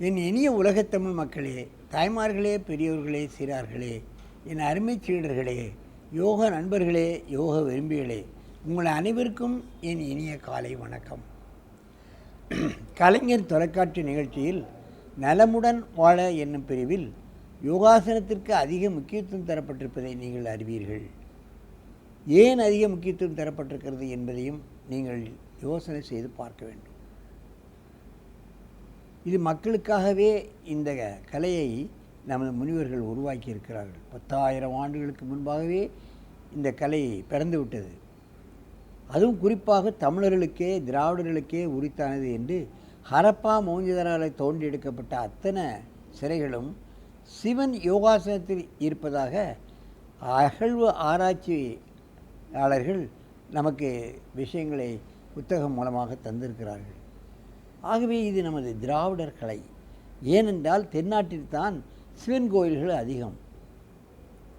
என் இனிய உலகத்தமிழ் மக்களே, தாய்மார்களே, பெரியோர்களே, சிறார்களே, என் அருமை சீடர்களே, யோக நண்பர்களே, யோக விரும்பிகளே, உங்கள் அனைவருக்கும் என் இனிய காலை வணக்கம். கலைஞர் தொலைக்காட்சி நிகழ்ச்சியில் நலமுடன் வாழ என்னும் பிரிவில் யோகாசனத்திற்கு அதிக முக்கியத்துவம் தரப்பட்டிருப்பதை நீங்கள் அறிவீர்கள். ஏன் அதிக முக்கியத்துவம் தரப்பட்டிருக்கிறது என்பதையும் நீங்கள் யோசனை செய்து பார்க்க வேண்டும். இது மக்களுக்காகவே இந்த கலையை நமது முனிவர்கள் உருவாக்கி இருக்கிறார்கள். 10,000 ஆண்டுகளுக்கு முன்பாகவே இந்த கலை பிறந்து விட்டது. அதுவும் குறிப்பாக தமிழர்களுக்கே திராவிடர்களுக்கே உரித்தானது என்று ஹரப்பா மோஞ்சதரால் தோண்டி எடுக்கப்பட்ட அத்தனை சிலைகளும் சிவன் யோகாசனத்தில் இருப்பதாக அகழ்வு ஆராய்ச்சியாளர்கள் நமக்கு விஷயங்களை புத்தகம் மூலமாக தந்திருக்கிறார்கள். ஆகவே இது நமது திராவிடர் கலை. ஏனென்றால் தென்னாட்டில்தான் சிவன் கோயில்கள் அதிகம்,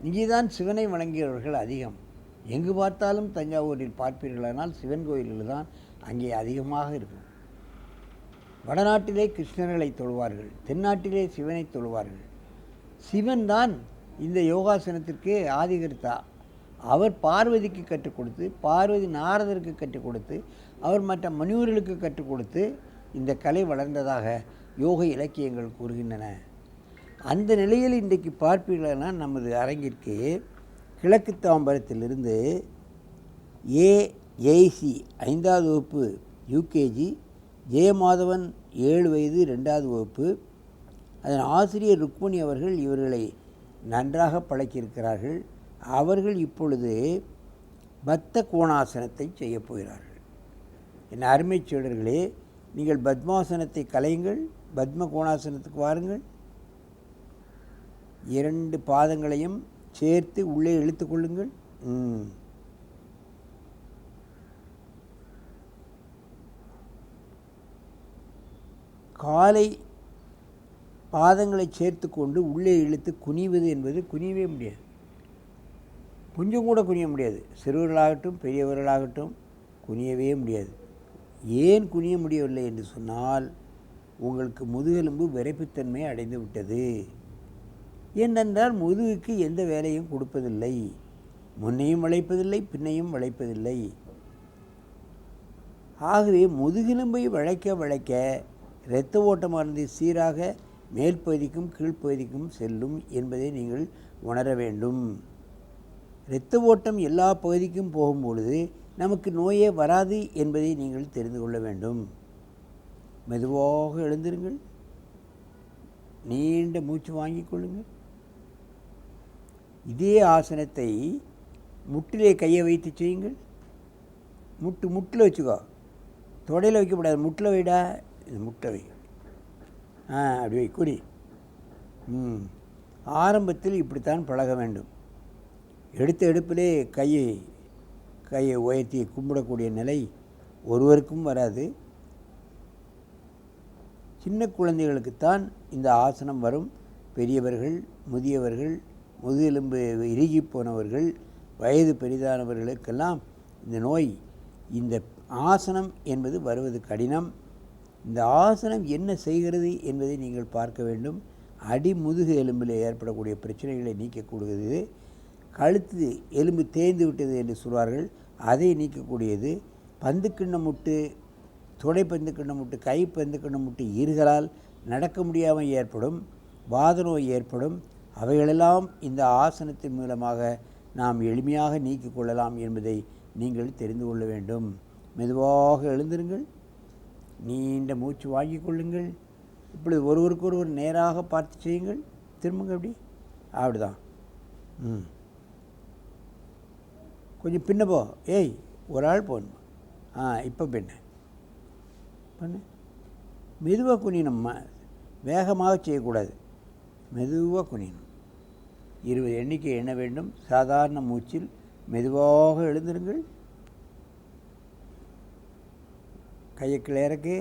இங்கே தான் சிவனை வணங்கியவர்கள் அதிகம். எங்கு பார்த்தாலும் தஞ்சாவூரில் பார்ப்பீர்களானால் சிவன் கோயில்கள் தான் அங்கே அதிகமாக இருக்கும். வடநாட்டிலே கிருஷ்ணர்களை தொழுவார்கள், தென்னாட்டிலே சிவனை தொழுவார்கள். சிவன் தான் இந்த யோகாசனத்திற்கு ஆதிகர்த்தா. அவர் பார்வதிக்கு கற்றுக் கொடுத்து, பார்வதி நாரதருக்கு கற்றுக் கொடுத்து, அவர் மற்ற முனிவர்களுக்கு கற்றுக் கொடுத்து இந்த கலை வளர்ந்ததாக யோக இலக்கியங்கள் கூறுகின்றன. அந்த நிலையில் இன்றைக்கு பார்ப்பீர்களான நமது அரங்கிற்கு கிழக்கு தாம்பரத்திலிருந்து ஏஐசி 5வது வகுப்பு யூகேஜி, ஜெயமாதவன் 7 வயது 2வது வகுப்பு, அதன் ஆசிரியர் ருக்மணி அவர்கள் இவர்களை நன்றாக பழக்கியிருக்கிறார்கள். அவர்கள் இப்பொழுது பத்த கோணாசனத்தை செய்யப் போகிறார்கள். என் அருமை சீடர்களே, நீங்கள் பத்மாசனத்தை கலையுங்கள், பத்ம கோணாசனத்துக்கு வாருங்கள். 2 பாதங்களையும் சேர்த்து உள்ளே இழுத்து கொள்ளுங்கள். காலை பாதங்களை சேர்த்து கொண்டு உள்ளே இழுத்து குனிவது என்பது குனியவே முடியாது, கொஞ்சம் கூட குனிய முடியாது. சிறுவர்களாகட்டும் பெரியவர்களாகட்டும் குனியவே முடியாது. ஏன் குனிய முடியவில்லை என்று சொன்னால், உங்களுக்கு முதுகெலும்பு விரைப்புத்தன்மை அடைந்து விட்டது. ஏனென்றால் முதுகுக்கு எந்த வேலையும் கொடுப்பதில்லை, முன்னையும் வளைப்பதில்லை, பின்னையும் வளைப்பதில்லை. ஆகவே முதுகெலும்பை வளைக்க வளைக்க இரத்த ஓட்டமானது சீராக மேல் பகுதிக்கும் கீழ்ப்பகுதிக்கும் செல்லும் என்பதை நீங்கள் உணர வேண்டும். இரத்த ஓட்டம் எல்லா பகுதிக்கும் போகும்பொழுது நமக்கு நோயே வராது என்பதை நீங்கள் தெரிந்து கொள்ள வேண்டும். மெதுவாக எழுந்திருங்கள், நீண்ட மூச்சு வாங்கிக் கொள்ளுங்கள். இதே ஆசனத்தை முட்டிலே கையை வைத்து செய்யுங்கள். முட்டில் வச்சுக்கோ, தொடையில் வைக்கக்கூடாது, முட்டில் வைடா. இது முட்டை வை, அப்படி வை, குடி. ஆரம்பத்தில் இப்படித்தான் பழக வேண்டும். எடுத்த எடுப்பிலே கையை உயர்த்தி கும்பிடக்கூடிய நிலை ஒருவருக்கும் வராது. சின்ன குழந்தைகளுக்குத்தான் இந்த ஆசனம் வரும். பெரியவர்கள், முதியவர்கள், முதுகெலும்பு இறுகி போனவர்கள், வயது பெரிதானவர்களுக்கெல்லாம் இந்த நோய், இந்த ஆசனம் என்பது வருவது கடினம். இந்த ஆசனம் என்ன செய்கிறது என்பதை நீங்கள் பார்க்க வேண்டும். அடி முதுகு எலும்பில் ஏற்படக்கூடிய பிரச்சனைகளை நீக்கக்கூடியது. கழுத்து எலும்பு தேய்ந்து விட்டது என்று சொல்வார்கள், அதை நீக்கக்கூடியது. பந்துக்கிண்ண முட்டு, தொடை பந்துக்கிண்ண முட்டு, கை பந்துக்கிண்ண முட்டு ஈறுகளால் நடக்க முடியாமல் ஏற்படும் வாத நோய் ஏற்படும். அவைகளெல்லாம் இந்த ஆசனத்தின் மூலமாக நாம் எளிமையாக நீக்கிக் கொள்ளலாம் என்பதை நீங்கள் தெரிந்து கொள்ள வேண்டும். மெதுவாக எழுந்திருங்கள், நீண்ட மூச்சு வாங்கிக் கொள்ளுங்கள். இப்பொழுது ஒருவருக்கொருவர் நேராக பார்த்து செய்யுங்கள். திரும்புங்க, அப்படிதான். கொஞ்சம் பின்ன போ, ஏய் ஒரு ஆள் போகணும். இப்போ பண்ணு. மெதுவாக குனியணும், வேகமாக செய்யக்கூடாது, மெதுவாக குனியணும். 20 எண்ணிக்கை எண்ண வேண்டும். சாதாரண மூச்சில் மெதுவாக எழுந்திருங்கள். கையை கிளறக்கு,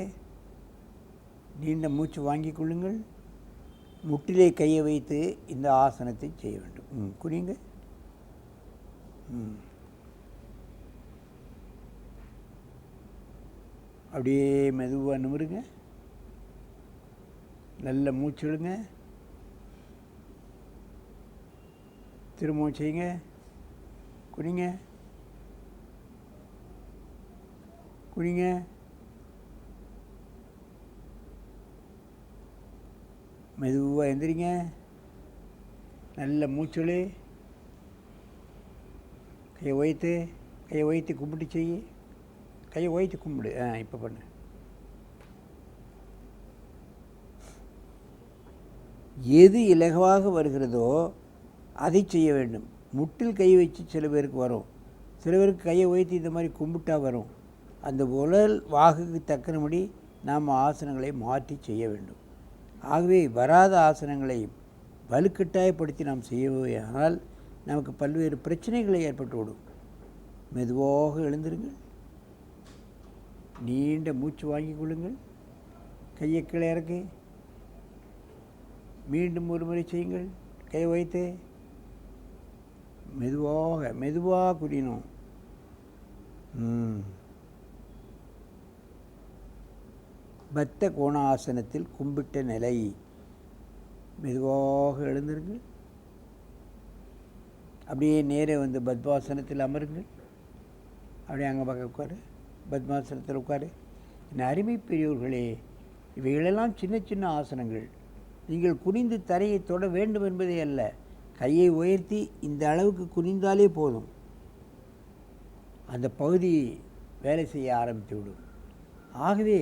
நீண்ட மூச்சு வாங்கிக் கொள்ளுங்கள். முட்டிலே கையை வைத்து இந்த ஆசனத்தை செய்ய வேண்டும். குனிங்க. அப்படியே மெதுவாக நிமிருங்க. நல்ல மூச்சு விடுங்க. திரும்பவும் செய்யுங்க. குனிங்க. குனிங்க. மெதுவாக எந்திரிங்க. நல்ல மூச்சுளு. கையை உயர்த்தி கும்பிட்டு செய். கையை உயர்த்தி கும்பிடு. இப்போ பண்ணு. எது இலகுவாக வருகிறதோ அதை செய்ய வேண்டும். முட்டில் கை வச்சு சில பேருக்கு வரும், சில பேருக்கு கையை உயர்த்தி இந்த மாதிரி கும்பிட்டா வரும். அந்த உடல் வாகுக்கு தக்கனபடி நாம் ஆசனங்களை மாற்றி செய்ய வேண்டும். ஆகவே வராத ஆசனங்களை வலுக்கட்டாயப்படுத்தி நாம் செய்யவேயானால் நமக்கு பல்வேறு பிரச்சனைகளை ஏற்பட்டுவிடும். மெதுவாக எழுந்திருங்கள். நீண்ட மூச்சு வாங்கிக் கொள்ளுங்கள். கையை கீழே இறக்கி மீண்டும் ஒரு முறை செய்யுங்கள். கை வைத்து மெதுவாக குடியணும். பத்த கோணாசனத்தில் கும்பிட்ட நிலை. மெதுவாக எழுந்திருங்கள். அப்படியே நேரே வந்து பத்மாசனத்தில் அமருங்கள். அப்படியே அங்கே பக்கம் உட்காரு. பத்மாசனத்தில் உட்காரு. என் அருமை பெரியோர்களே, இவைகளெல்லாம் சின்ன சின்ன ஆசனங்கள். நீங்கள் குனிந்து தரையை தொட வேண்டும் என்பதே அல்ல. கையை உயர்த்தி இந்த அளவுக்கு குனிந்தாலே போதும், அந்த பகுதி வேலை செய்ய ஆரம்பித்து விடும். ஆகவே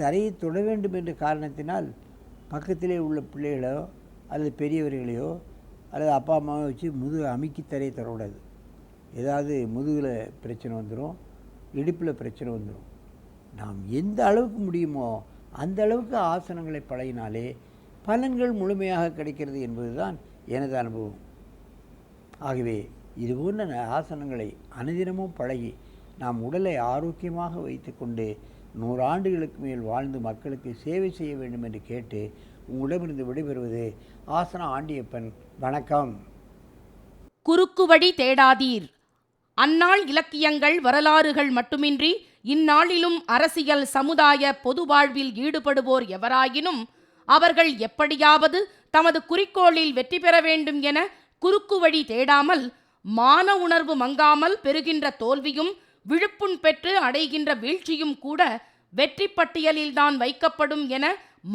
தரையை தொட வேண்டும் என்ற காரணத்தினால் பக்கத்திலே உள்ள பிள்ளைகளோ அல்லது பெரியவர்களையோ அல்லது அப்பா அம்மாவை வச்சு முதுகு அமுக்கி தரையை தொடக்கூடாது. ஏதாவது முதுகில் பிரச்சனை வந்துடும், இடுப்பில் பிரச்சனை வந்துடும். நாம் எந்த அளவுக்கு முடியுமோ அந்த அளவுக்கு ஆசனங்களை பழகினாலே பலன்கள் முழுமையாக கிடைக்கிறது என்பதுதான் எனது அனுபவம். ஆகவே இதுபோன்ற ஆசனங்களை அனுதினமும் பழகி நாம் உடலை ஆரோக்கியமாக வைத்து கொண்டு 100 ஆண்டுகளுக்கு மேல் வாழ்ந்து மக்களுக்கு சேவை செய்ய வேண்டும் என்று கேட்டு உங்களிடமிருந்து விடைபெறுவது ஆசனா ஆண்டியப்பன். வணக்கம். குறுக்கு வழி தேடாதீர். அந்நாள் இலக்கியங்கள் வரலாறுகள் மட்டுமின்றி இந்நாளிலும் அரசியல் சமுதாய பொது வாழ்வில் ஈடுபடுவோர் எவராயினும் அவர்கள் எப்படியாவது தமது குறிக்கோளில் வெற்றி பெற வேண்டும் என குறுக்கு வழி தேடாமல் மான உணர்வு மங்காமல் பெறுகின்ற தோல்வியும் விழுப்புண் பெற்று அடைகின்ற வீழ்ச்சியும் கூட வெற்றி பட்டியலில்தான் வைக்கப்படும் என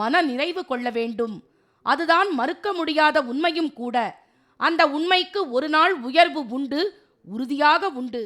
மன நிறைவு கொள்ள வேண்டும். அதுதான் மறுக்க முடியாத உண்மையும் கூட. அந்த உண்மைக்கு ஒரு நாள் உயர்வு உண்டு, உறுதியாக உண்டு.